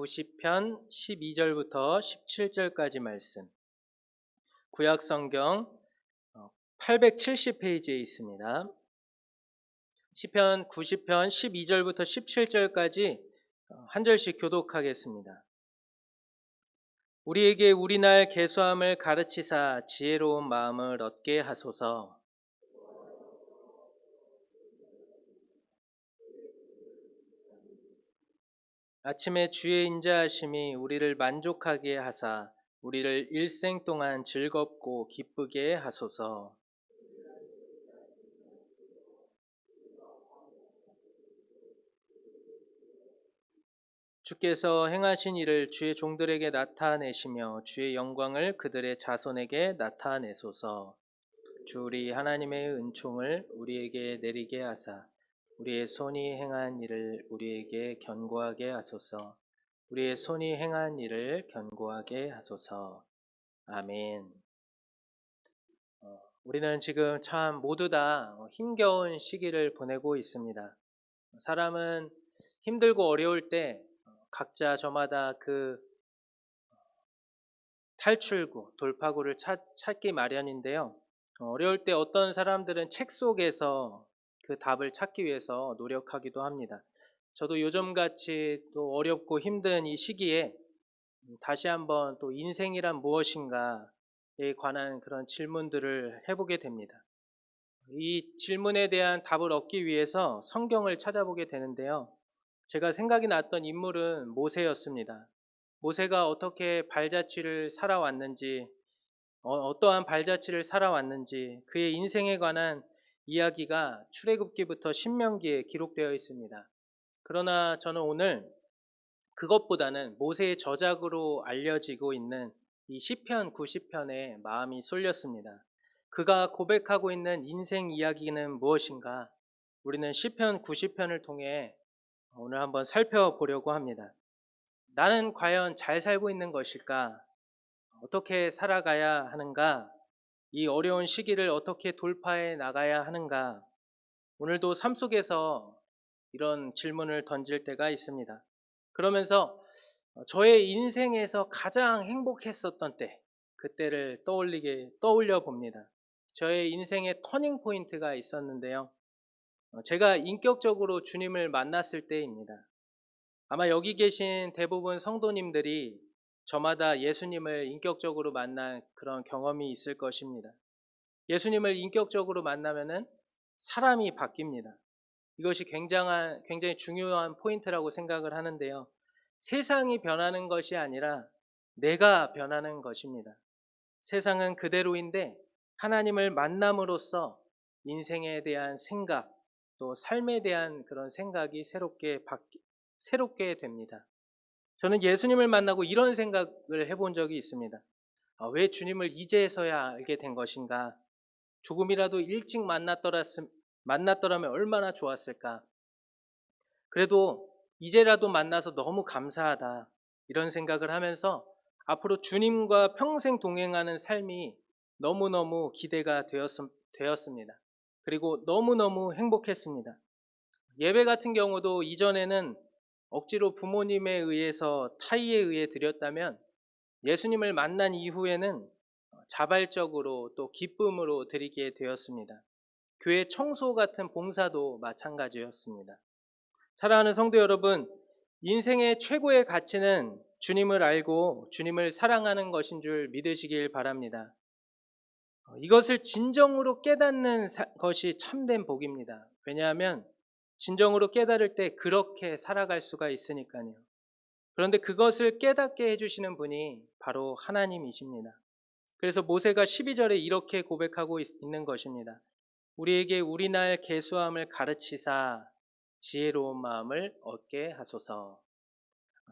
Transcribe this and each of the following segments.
90편 12절부터 17절까지 말씀, 구약 성경 870페이지에 있습니다. 시편 90편 12절부터 17절까지 한 절씩 교독하겠습니다. 우리에게 우리날 계수함을 가르치사 지혜로운 마음을 얻게 하소서. 아침에 주의 인자하심이 우리를 만족하게 하사 우리를 일생 동안 즐겁고 기쁘게 하소서. 주께서 행하신 일을 주의 종들에게 나타내시며 주의 영광을 그들의 자손에게 나타내소서. 주 우리 하나님의 은총을 우리에게 내리게 하사 우리의 손이 행한 일을 우리에게 견고하게 하소서. 우리의 손이 행한 일을 견고하게 하소서. 아멘. 우리는 지금 참 모두 다 힘겨운 시기를 보내고 있습니다. 사람은 힘들고 어려울 때 각자 저마다 그 탈출구, 돌파구를 찾기 마련인데요. 어려울 때 어떤 사람들은 책 속에서 그 답을 찾기 위해서 노력하기도 합니다. 저도 요즘같이 또 어렵고 힘든 이 시기에 다시 한번 또 인생이란 무엇인가에 관한 그런 질문들을 해보게 됩니다. 이 질문에 대한 답을 얻기 위해서 성경을 찾아보게 되는데요. 제가 생각이 났던 인물은 모세였습니다. 모세가 어떻게 발자취를 살아왔는지, 어떠한 발자취를 살아왔는지 그의 인생에 관한 이야기가 출애굽기부터 신명기에 기록되어 있습니다. 그러나 저는 오늘 그것보다는 모세의 저작으로 알려지고 있는 이 시편 90편에 마음이 쏠렸습니다. 그가 고백하고 있는 인생 이야기는 무엇인가? 우리는 시편 90편을 통해 오늘 한번 살펴보려고 합니다. 나는 과연 잘 살고 있는 것일까? 어떻게 살아가야 하는가? 이 어려운 시기를 어떻게 돌파해 나가야 하는가? 오늘도 삶 속에서 이런 질문을 던질 때가 있습니다. 그러면서 저의 인생에서 가장 행복했었던 때, 그때를 떠올려 봅니다. 저의 인생의 터닝 포인트가 있었는데요. 제가 인격적으로 주님을 만났을 때입니다. 아마 여기 계신 대부분 성도님들이 저마다 예수님을 인격적으로 만난 그런 경험이 있을 것입니다. 예수님을 인격적으로 만나면은 사람이 바뀝니다. 이것이 굉장히 중요한 포인트라고 생각을 하는데요. 세상이 변하는 것이 아니라 내가 변하는 것입니다. 세상은 그대로인데 하나님을 만남으로써 인생에 대한 생각, 또 삶에 대한 그런 생각이 새롭게 됩니다. 저는 예수님을 만나고 이런 생각을 해본 적이 있습니다. 왜 주님을 이제서야 알게 된 것인가? 조금이라도 일찍 만났더라면 얼마나 좋았을까? 그래도 이제라도 만나서 너무 감사하다. 이런 생각을 하면서 앞으로 주님과 평생 동행하는 삶이 너무너무 기대가 되었습니다. 그리고 너무너무 행복했습니다. 예배 같은 경우도 이전에는 억지로 부모님에 의해서 타의에 의해 드렸다면 예수님을 만난 이후에는 자발적으로 또 기쁨으로 드리게 되었습니다. 교회 청소 같은 봉사도 마찬가지였습니다. 사랑하는 성도 여러분, 인생의 최고의 가치는 주님을 알고 주님을 사랑하는 것인 줄 믿으시길 바랍니다. 이것을 진정으로 깨닫는 것이 참된 복입니다. 왜냐하면 진정으로 깨달을 때 그렇게 살아갈 수가 있으니까요. 그런데 그것을 깨닫게 해주시는 분이 바로 하나님이십니다. 그래서 모세가 12절에 이렇게 고백하고 있는 것입니다. 우리에게 우리날 계수함을 가르치사 지혜로운 마음을 얻게 하소서.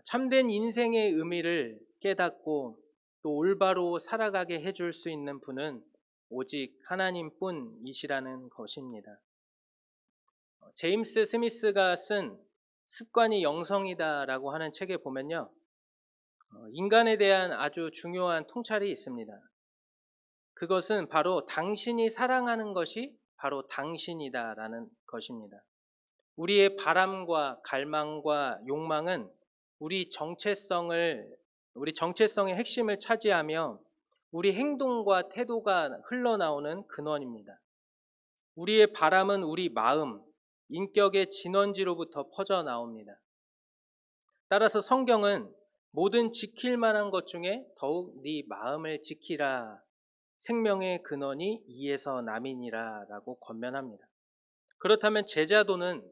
참된 인생의 의미를 깨닫고 또 올바로 살아가게 해줄 수 있는 분은 오직 하나님뿐이시라는 것입니다. 제임스 스미스가 쓴 습관이 영성이다라고 하는 책에 보면요, 인간에 대한 아주 중요한 통찰이 있습니다. 그것은 바로 당신이 사랑하는 것이 바로 당신이다라는 것입니다. 우리의 바람과 갈망과 욕망은 우리 정체성의 핵심을 차지하며 우리 행동과 태도가 흘러나오는 근원입니다. 우리의 바람은 우리 마음, 인격의 진원지로부터 퍼져 나옵니다. 따라서 성경은 모든 지킬 만한 것 중에 더욱 네 마음을 지키라. 생명의 근원이 이에서 남이니라 라고 권면합니다. 그렇다면 제자도는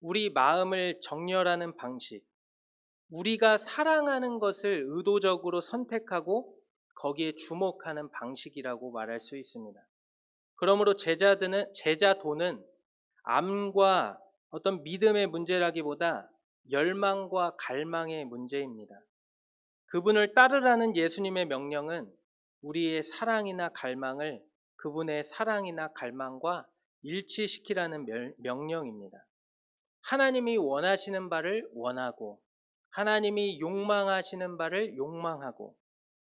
우리 마음을 정렬하는 방식, 우리가 사랑하는 것을 의도적으로 선택하고 거기에 주목하는 방식이라고 말할 수 있습니다. 그러므로 제자도는 암과 어떤 믿음의 문제라기보다 열망과 갈망의 문제입니다. 그분을 따르라는 예수님의 명령은 우리의 사랑이나 갈망을 그분의 사랑이나 갈망과 일치시키라는 명령입니다. 하나님이 원하시는 바를 원하고 하나님이 욕망하시는 바를 욕망하고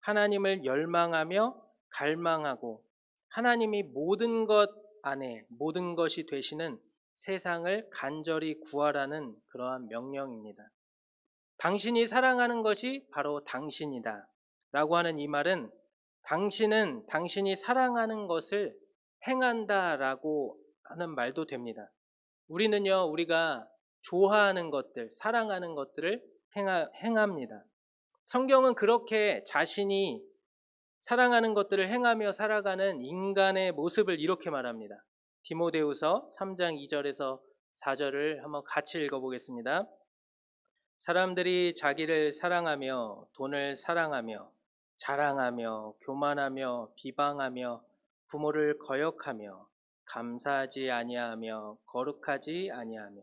하나님을 열망하며 갈망하고 하나님이 모든 것 안에 모든 것이 되시는 세상을 간절히 구하라는 그러한 명령입니다. 당신이 사랑하는 것이 바로 당신이다 라고 하는 이 말은 당신은 당신이 사랑하는 것을 행한다 라고 하는 말도 됩니다. 우리는요, 우리가 좋아하는 것들, 사랑하는 것들을 행합니다. 성경은 그렇게 자신이 사랑하는 것들을 행하며 살아가는 인간의 모습을 이렇게 말합니다. 디모데후서 3장 2절에서 4절을 한번 같이 읽어보겠습니다. 사람들이 자기를 사랑하며 돈을 사랑하며 자랑하며 교만하며 비방하며 부모를 거역하며 감사하지 아니하며 거룩하지 아니하며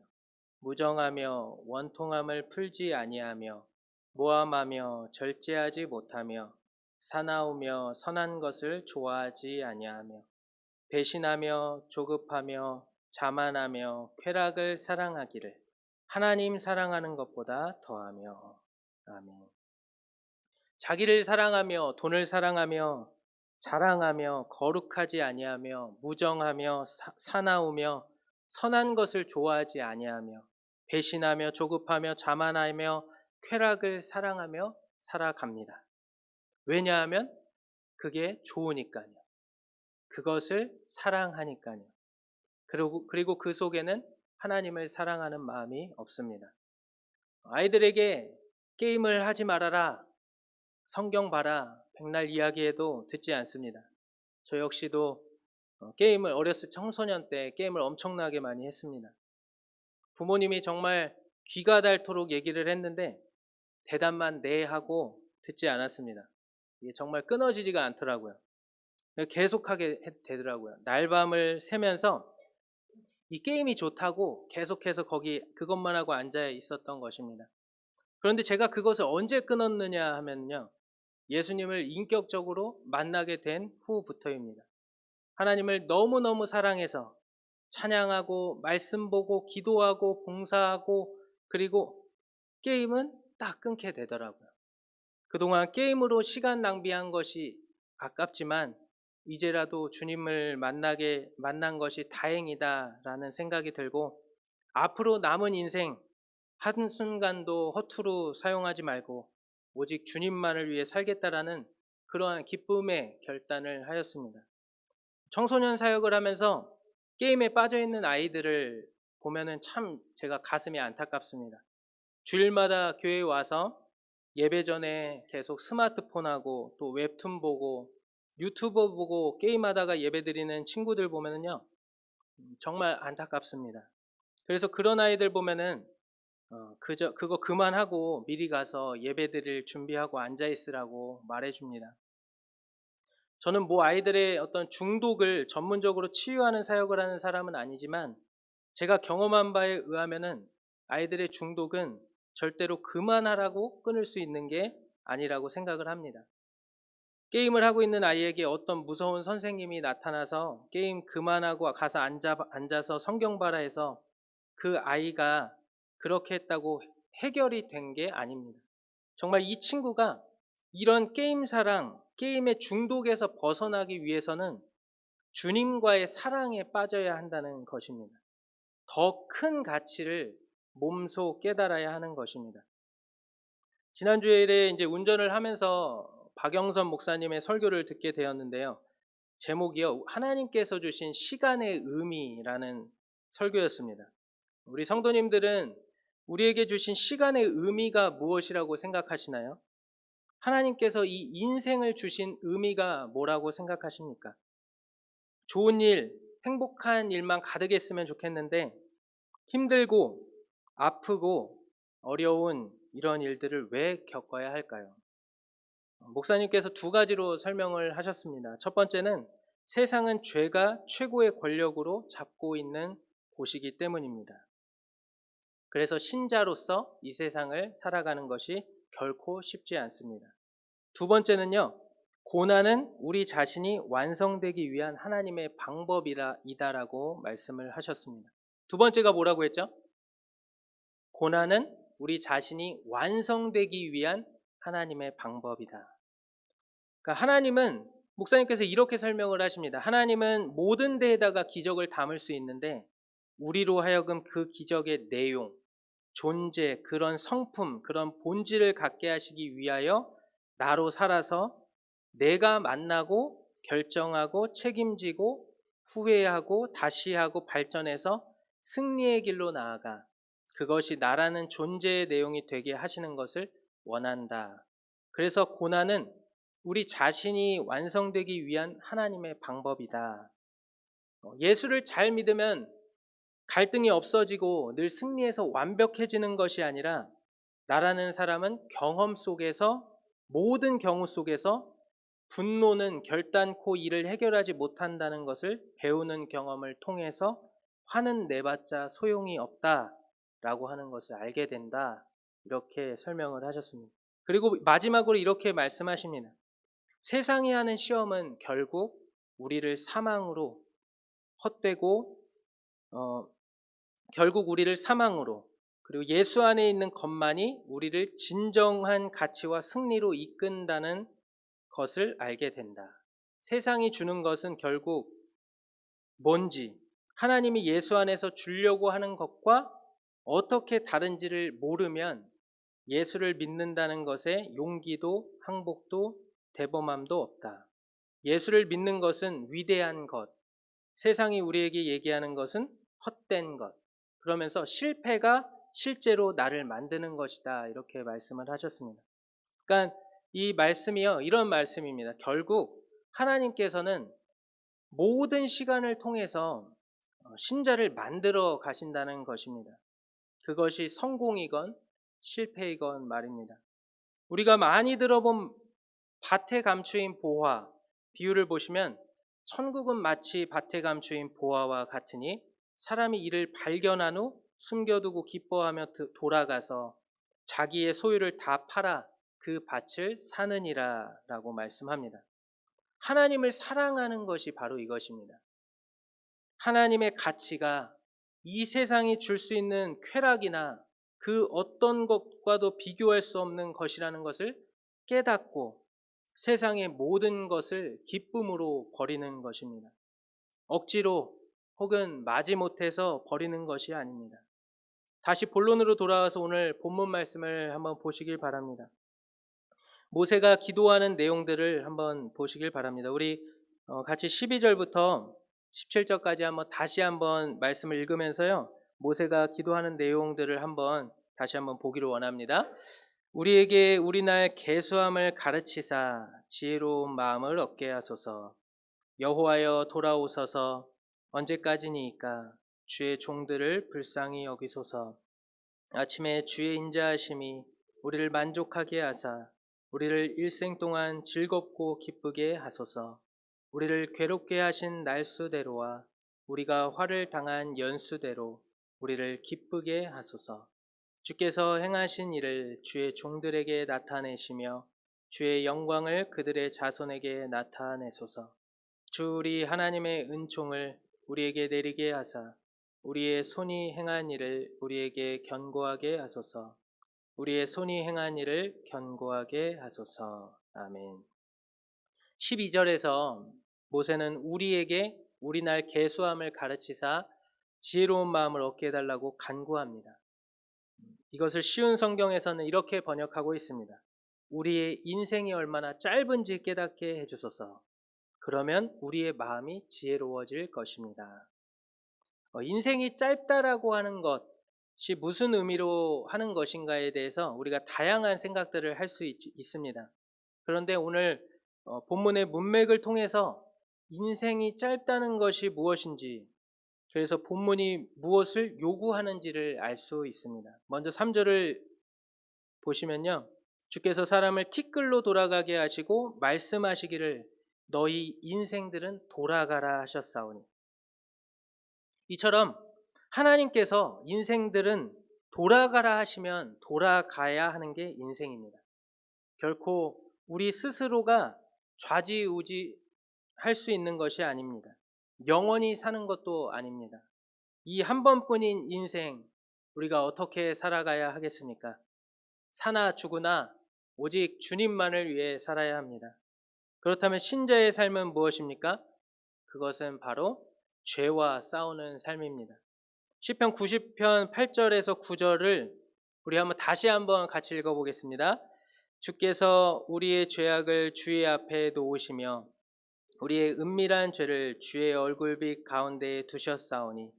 무정하며 원통함을 풀지 아니하며 모함하며 절제하지 못하며 사나우며 선한 것을 좋아하지 아니하며 배신하며 조급하며 자만하며 쾌락을 사랑하기를 하나님 사랑하는 것보다 더하며. 아멘. 자기를 사랑하며 돈을 사랑하며 자랑하며 거룩하지 아니하며 무정하며 사나우며 선한 것을 좋아하지 아니하며 배신하며 조급하며 자만하며 쾌락을 사랑하며 살아갑니다. 왜냐하면 그게 좋으니까요. 그것을 사랑하니까요. 그리고 그 속에는 하나님을 사랑하는 마음이 없습니다. 아이들에게 게임을 하지 말아라, 성경 봐라, 백날 이야기해도 듣지 않습니다. 저 역시도 게임을 어렸을 청소년 때 게임을 엄청나게 많이 했습니다. 부모님이 정말 귀가 닳도록 얘기를 했는데 대답만 네 하고 듣지 않았습니다. 이게 정말 끊어지지가 않더라고요. 계속하게 되더라고요. 날밤을 새면서 이 게임이 좋다고 계속해서 거기 그것만 하고 앉아 있었던 것입니다. 그런데 제가 그것을 언제 끊었느냐 하면요, 예수님을 인격적으로 만나게 된 후부터입니다. 하나님을 너무너무 사랑해서 찬양하고 말씀 보고 기도하고 봉사하고 그리고 게임은 딱 끊게 되더라고요. 그동안 게임으로 시간 낭비한 것이 아깝지만 이제라도 주님을 만난 것이 다행이다라는 생각이 들고 앞으로 남은 인생 한순간도 허투루 사용하지 말고 오직 주님만을 위해 살겠다라는 그러한 기쁨의 결단을 하였습니다. 청소년 사역을 하면서 게임에 빠져있는 아이들을 보면은 참 제가 가슴이 안타깝습니다. 주일마다 교회에 와서 예배 전에 계속 스마트폰하고 또 웹툰 보고 유튜버 보고 게임하다가 예배 드리는 친구들 보면은요, 정말 안타깝습니다. 그래서 그런 아이들 보면은 그거 그만하고 미리 가서 예배 드릴 준비하고 앉아 있으라고 말해줍니다. 저는 뭐 아이들의 어떤 중독을 전문적으로 치유하는 사역을 하는 사람은 아니지만 제가 경험한 바에 의하면은 아이들의 중독은 절대로 그만하라고 끊을 수 있는 게 아니라고 생각을 합니다. 게임을 하고 있는 아이에게 어떤 무서운 선생님이 나타나서 게임 그만하고 가서 앉아서 성경 봐라 해서 그 아이가 그렇게 했다고 해결이 된 게 아닙니다. 정말 이 친구가 이런 게임 사랑, 게임의 중독에서 벗어나기 위해서는 주님과의 사랑에 빠져야 한다는 것입니다. 더 큰 가치를 몸소 깨달아야 하는 것입니다. 지난 주일에 이제 운전을 하면서 박영선 목사님의 설교를 듣게 되었는데요. 제목이요. 하나님께서 주신 시간의 의미라는 설교였습니다. 우리 성도님들은 우리에게 주신 시간의 의미가 무엇이라고 생각하시나요? 하나님께서 이 인생을 주신 의미가 뭐라고 생각하십니까? 좋은 일, 행복한 일만 가득했으면 좋겠는데 힘들고 아프고 어려운 이런 일들을 왜 겪어야 할까요? 목사님께서 두 가지로 설명을 하셨습니다. 첫 번째는 세상은 죄가 최고의 권력으로 잡고 있는 곳이기 때문입니다. 그래서 신자로서 이 세상을 살아가는 것이 결코 쉽지 않습니다. 두 번째는요, 고난은 우리 자신이 완성되기 위한 하나님의 방법이다라고 말씀을 하셨습니다. 두 번째가 뭐라고 했죠? 고난은 우리 자신이 완성되기 위한 하나님의 방법이다. 그러니까 하나님은, 목사님께서 이렇게 설명을 하십니다. 하나님은 모든 데에다가 기적을 담을 수 있는데 우리로 하여금 그 기적의 내용, 존재, 그런 성품, 그런 본질을 갖게 하시기 위하여 나로 살아서 내가 만나고 결정하고 책임지고 후회하고 다시 하고 발전해서 승리의 길로 나아가 그것이 나라는 존재의 내용이 되게 하시는 것을 원한다. 그래서 고난은 우리 자신이 완성되기 위한 하나님의 방법이다. 예수를 잘 믿으면 갈등이 없어지고 늘 승리해서 완벽해지는 것이 아니라 나라는 사람은 경험 속에서, 모든 경우 속에서 분노는 결단코 이를 해결하지 못한다는 것을 배우는 경험을 통해서 화는 내봤자 소용이 없다라고 하는 것을 알게 된다. 이렇게 설명을 하셨습니다. 그리고 마지막으로 이렇게 말씀하십니다. 세상이 하는 시험은 결국 우리를 사망으로 헛되고 결국 우리를 사망으로, 그리고 예수 안에 있는 것만이 우리를 진정한 가치와 승리로 이끈다는 것을 알게 된다. 세상이 주는 것은 결국 뭔지, 하나님이 예수 안에서 주려고 하는 것과 어떻게 다른지를 모르면 예수를 믿는다는 것에 용기도 항복도 대범함도 없다. 예수를 믿는 것은 위대한 것, 세상이 우리에게 얘기하는 것은 헛된 것, 그러면서 실패가 실제로 나를 만드는 것이다. 이렇게 말씀을 하셨습니다. 그러니까 이 말씀이요, 이런 말씀입니다. 결국 하나님께서는 모든 시간을 통해서 신자를 만들어 가신다는 것입니다. 그것이 성공이건 실패이건 말입니다. 우리가 많이 들어본 밭에 감추인 보화 비유를 보시면 천국은 마치 밭에 감추인 보화와 같으니 사람이 이를 발견한 후 숨겨두고 기뻐하며 돌아가서 자기의 소유를 다 팔아 그 밭을 사느니라 라고 말씀합니다. 하나님을 사랑하는 것이 바로 이것입니다. 하나님의 가치가 이 세상이 줄 수 있는 쾌락이나 그 어떤 것과도 비교할 수 없는 것이라는 것을 깨닫고 세상의 모든 것을 기쁨으로 버리는 것입니다. 억지로 혹은 마지못해서 버리는 것이 아닙니다. 다시 본론으로 돌아와서 오늘 본문 말씀을 한번 보시길 바랍니다. 모세가 기도하는 내용들을 한번 보시길 바랍니다. 우리 같이 12절부터 17절까지 다시 한번 말씀을 읽으면서요, 모세가 기도하는 내용들을 다시 한번 보기를 원합니다. 우리에게 우리날 계수함을 가르치사 지혜로운 마음을 얻게 하소서. 여호와여 돌아오소서. 언제까지니이까 주의 종들을 불쌍히 여기소서. 아침에 주의 인자하심이 우리를 만족하게 하사 우리를 일생 동안 즐겁고 기쁘게 하소서. 우리를 괴롭게 하신 날수대로와 우리가 화를 당한 연수대로 우리를 기쁘게 하소서. 주께서 행하신 일을 주의 종들에게 나타내시며 주의 영광을 그들의 자손에게 나타내소서. 주 우리 하나님의 은총을 우리에게 내리게 하사 우리의 손이 행한 일을 우리에게 견고하게 하소서. 우리의 손이 행한 일을 견고하게 하소서. 아멘. 12절에서 모세는 우리에게 우리날 계수함을 가르치사 지혜로운 마음을 얻게 해달라고 간구합니다. 이것을 쉬운 성경에서는 이렇게 번역하고 있습니다. 우리의 인생이 얼마나 짧은지 깨닫게 해주소서. 그러면 우리의 마음이 지혜로워질 것입니다. 인생이 짧다라고 하는 것이 무슨 의미로 하는 것인가에 대해서 우리가 다양한 생각들을 할 수 있습니다. 그런데 오늘 본문의 문맥을 통해서 인생이 짧다는 것이 무엇인지, 그래서 본문이 무엇을 요구하는지를 알 수 있습니다. 먼저 3절을 보시면요, 주께서 사람을 티끌로 돌아가게 하시고 말씀하시기를 너희 인생들은 돌아가라 하셨사오니. 이처럼 하나님께서 인생들은 돌아가라 하시면 돌아가야 하는 게 인생입니다. 결코 우리 스스로가 좌지우지할 수 있는 것이 아닙니다. 영원히 사는 것도 아닙니다. 이 한 번뿐인 인생, 우리가 어떻게 살아가야 하겠습니까? 사나 죽으나 오직 주님만을 위해 살아야 합니다. 그렇다면 신자의 삶은 무엇입니까? 그것은 바로 죄와 싸우는 삶입니다. 시편 90편 8절에서 9절을 우리 다시 한번 같이 읽어보겠습니다. 주께서 우리의 죄악을 주의 앞에 놓으시며 우리의 은밀한 죄를 주의 얼굴빛 가운데에 두셨사오니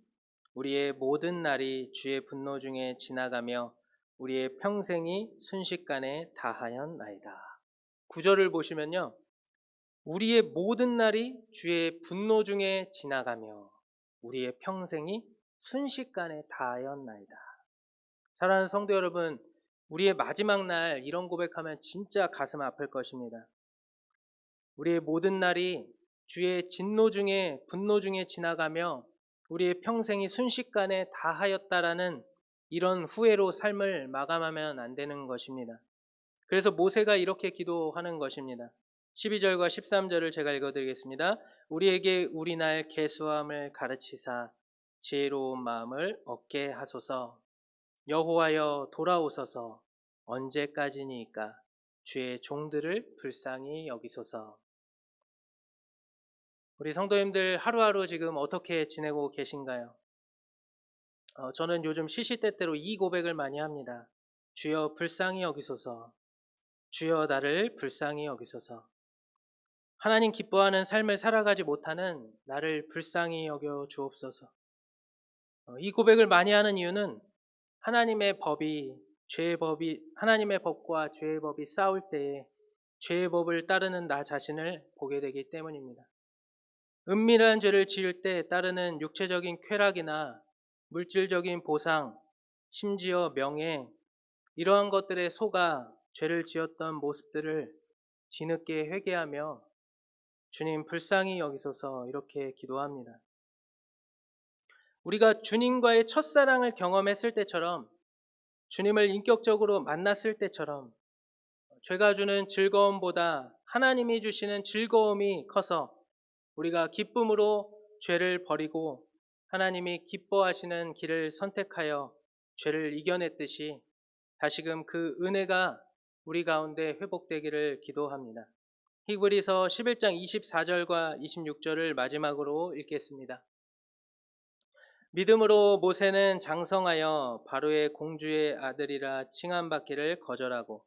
우리의 모든 날이 주의 분노 중에 지나가며 우리의 평생이 순식간에 다하였나이다. 9절을 보시면요, 우리의 모든 날이 주의 분노 중에 지나가며 우리의 평생이 순식간에 다하였나이다. 사랑하는 성도 여러분, 우리의 마지막 날 이런 고백하면 진짜 가슴 아플 것입니다. 우리의 모든 날이 주의 진노 중에 분노 중에 지나가며 우리의 평생이 순식간에 다하였다라는 이런 후회로 삶을 마감하면 안 되는 것입니다. 그래서 모세가 이렇게 기도하는 것입니다. 12절과 13절을 제가 읽어드리겠습니다. 우리에게 우리 날 계수함을 가르치사 지혜로운 마음을 얻게 하소서. 여호와여 돌아오소서. 언제까지니까 주의 종들을 불쌍히 여기소서. 우리 성도님들 하루하루 지금 어떻게 지내고 계신가요? 저는 요즘 시시때때로 이 고백을 많이 합니다. 주여 불쌍히 여기소서. 주여 나를 불쌍히 여기소서. 하나님 기뻐하는 삶을 살아가지 못하는 나를 불쌍히 여겨 주옵소서. 이 고백을 많이 하는 이유는 하나님의 법과 죄의 법이 싸울 때에 죄의 법을 따르는 나 자신을 보게 되기 때문입니다. 은밀한 죄를 지을 때 따르는 육체적인 쾌락이나 물질적인 보상, 심지어 명예, 이러한 것들에 속아 죄를 지었던 모습들을 뒤늦게 회개하며 주님 불쌍히 여기소서 이렇게 기도합니다. 우리가 주님과의 첫사랑을 경험했을 때처럼, 주님을 인격적으로 만났을 때처럼 죄가 주는 즐거움보다 하나님이 주시는 즐거움이 커서 우리가 기쁨으로 죄를 버리고 하나님이 기뻐하시는 길을 선택하여 죄를 이겨냈듯이 다시금 그 은혜가 우리 가운데 회복되기를 기도합니다. 히브리서 11장 24절과 26절을 마지막으로 읽겠습니다. 믿음으로 모세는 장성하여 바로의 공주의 아들이라 칭함받기를 거절하고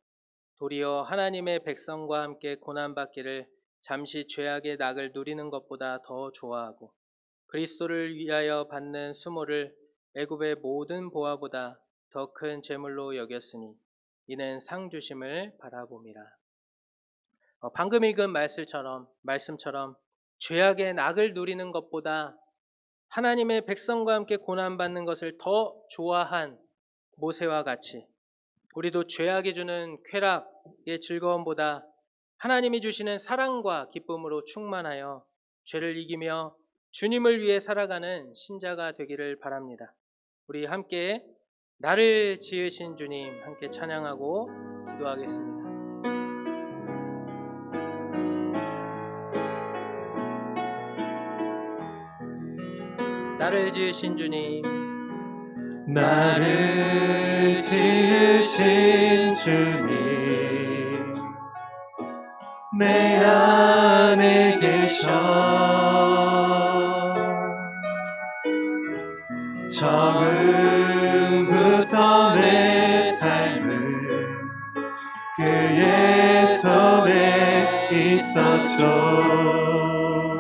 도리어 하나님의 백성과 함께 고난받기를 잠시 죄악의 낙을 누리는 것보다 더 좋아하고 그리스도를 위하여 받는 수모를 애굽의 모든 보화보다 더 큰 재물로 여겼으니 이는 상 주심을 바라봄이라. 방금 읽은 말씀처럼 죄악의 낙을 누리는 것보다 하나님의 백성과 함께 고난받는 것을 더 좋아한 모세와 같이 우리도 죄악이 주는 쾌락의 즐거움보다 하나님이 주시는 사랑과 기쁨으로 충만하여 죄를 이기며 주님을 위해 살아가는 신자가 되기를 바랍니다. 우리 함께 나를 지으신 주님 함께 찬양하고 기도하겠습니다. 나를 지으신 주님, 나를 지으신 주님, 내 안에 계셔 처음부터 내 있었죠.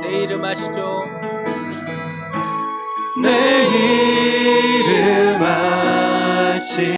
내 이름 아시죠? 내